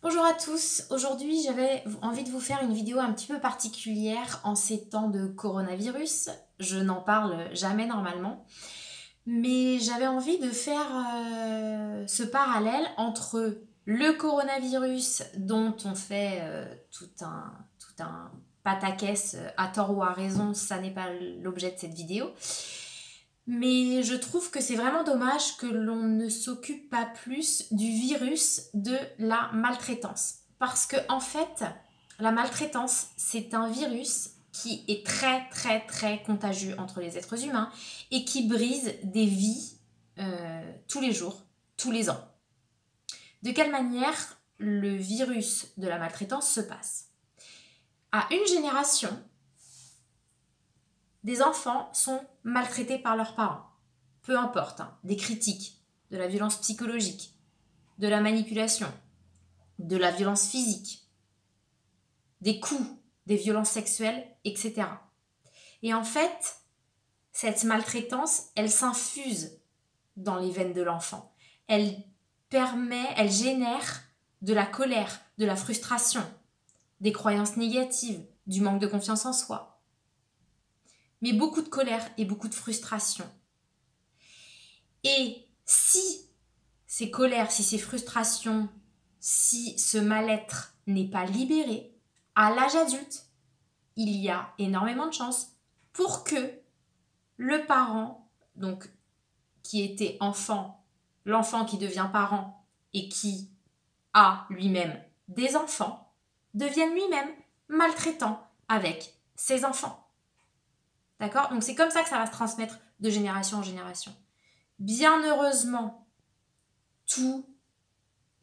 Bonjour à tous, aujourd'hui j'avais envie de vous faire une vidéo un petit peu particulière en ces temps de coronavirus. Je n'en parle jamais normalement, mais j'avais envie de faire ce parallèle entre le coronavirus dont on fait tout un pataquès à tort ou à raison, ça n'est pas l'objet de cette vidéo. Mais je trouve que c'est vraiment dommage que l'on ne s'occupe pas plus du virus de la maltraitance. Parce que en fait, la maltraitance, c'est un virus qui est très contagieux entre les êtres humains et qui brise des vies tous les jours, tous les ans. De quelle manière le virus de la maltraitance se passe? À une génération, des enfants sont maltraités par leurs parents. Peu importe, hein, des critiques, de la violence psychologique, de la manipulation, de la violence physique, des coups, des violences sexuelles, etc. Et en fait, cette maltraitance, elle s'infuse dans les veines de l'enfant. Elle génère de la colère, de la frustration, des croyances négatives, du manque de confiance en soi. Mais beaucoup de colère et beaucoup de frustration. Et si ces colères, si ces frustrations, si ce mal-être n'est pas libéré, à l'âge adulte, il y a énormément de chances pour que le parent, donc qui était enfant, l'enfant qui devient parent et qui a lui-même des enfants, devienne lui-même maltraitant avec ses enfants. D'accord? Donc c'est comme ça que ça va se transmettre de génération en génération. Bien heureusement, tous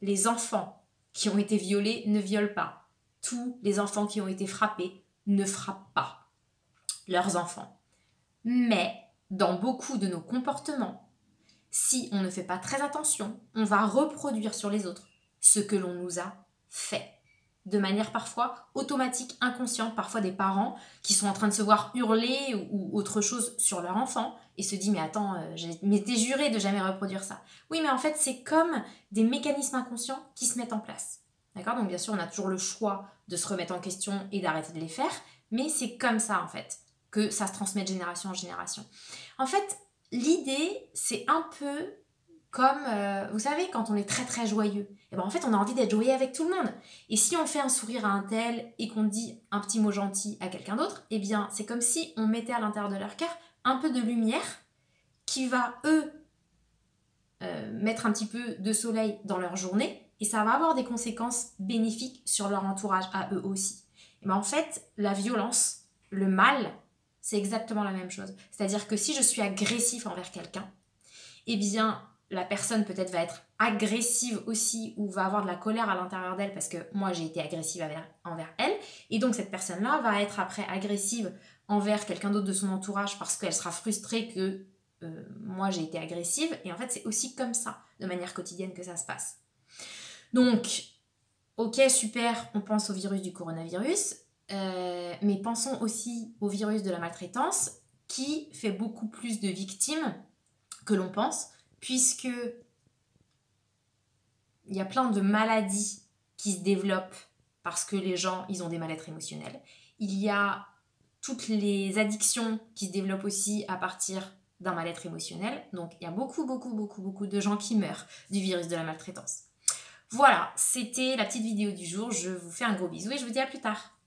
les enfants qui ont été violés ne violent pas. Tous les enfants qui ont été frappés ne frappent pas leurs enfants. Mais dans beaucoup de nos comportements, si on ne fait pas très attention, on va reproduire sur les autres ce que l'on nous a fait. De manière parfois automatique, inconsciente, parfois des parents qui sont en train de se voir hurler ou autre chose sur leur enfant et se disent mais attends, je m'étais juré de jamais reproduire ça. Oui, mais en fait c'est comme des mécanismes inconscients qui se mettent en place. D'accord? Donc bien sûr on a toujours le choix de se remettre en question et d'arrêter de les faire, mais c'est comme ça en fait que ça se transmet de génération en génération. En fait, l'idée c'est un peu comme, vous savez, quand on est très joyeux, et ben en fait on a envie d'être joyeux avec tout le monde. Et si on fait un sourire à un tel et qu'on dit un petit mot gentil à quelqu'un d'autre, eh bien c'est comme si on mettait à l'intérieur de leur cœur un peu de lumière qui va, eux, mettre un petit peu de soleil dans leur journée et ça va avoir des conséquences bénéfiques sur leur entourage à eux aussi. Et ben en fait, la violence, le mal, c'est exactement la même chose. C'est-à-dire que si je suis agressif envers quelqu'un, eh bien la personne peut-être va être agressive aussi ou va avoir de la colère à l'intérieur d'elle parce que moi j'ai été agressive envers elle et donc cette personne-là va être après agressive envers quelqu'un d'autre de son entourage parce qu'elle sera frustrée que moi j'ai été agressive et en fait c'est aussi comme ça de manière quotidienne que ça se passe. Donc ok super, on pense au virus du coronavirus mais pensons aussi au virus de la maltraitance qui fait beaucoup plus de victimes que l'on pense puisque il y a plein de maladies qui se développent parce que les gens, ils ont des mal-être émotionnels. Il y a toutes les addictions qui se développent aussi à partir d'un mal-être émotionnel. Donc, il y a beaucoup de gens qui meurent du virus de la maltraitance. Voilà, c'était la petite vidéo du jour. Je vous fais un gros bisou et je vous dis à plus tard.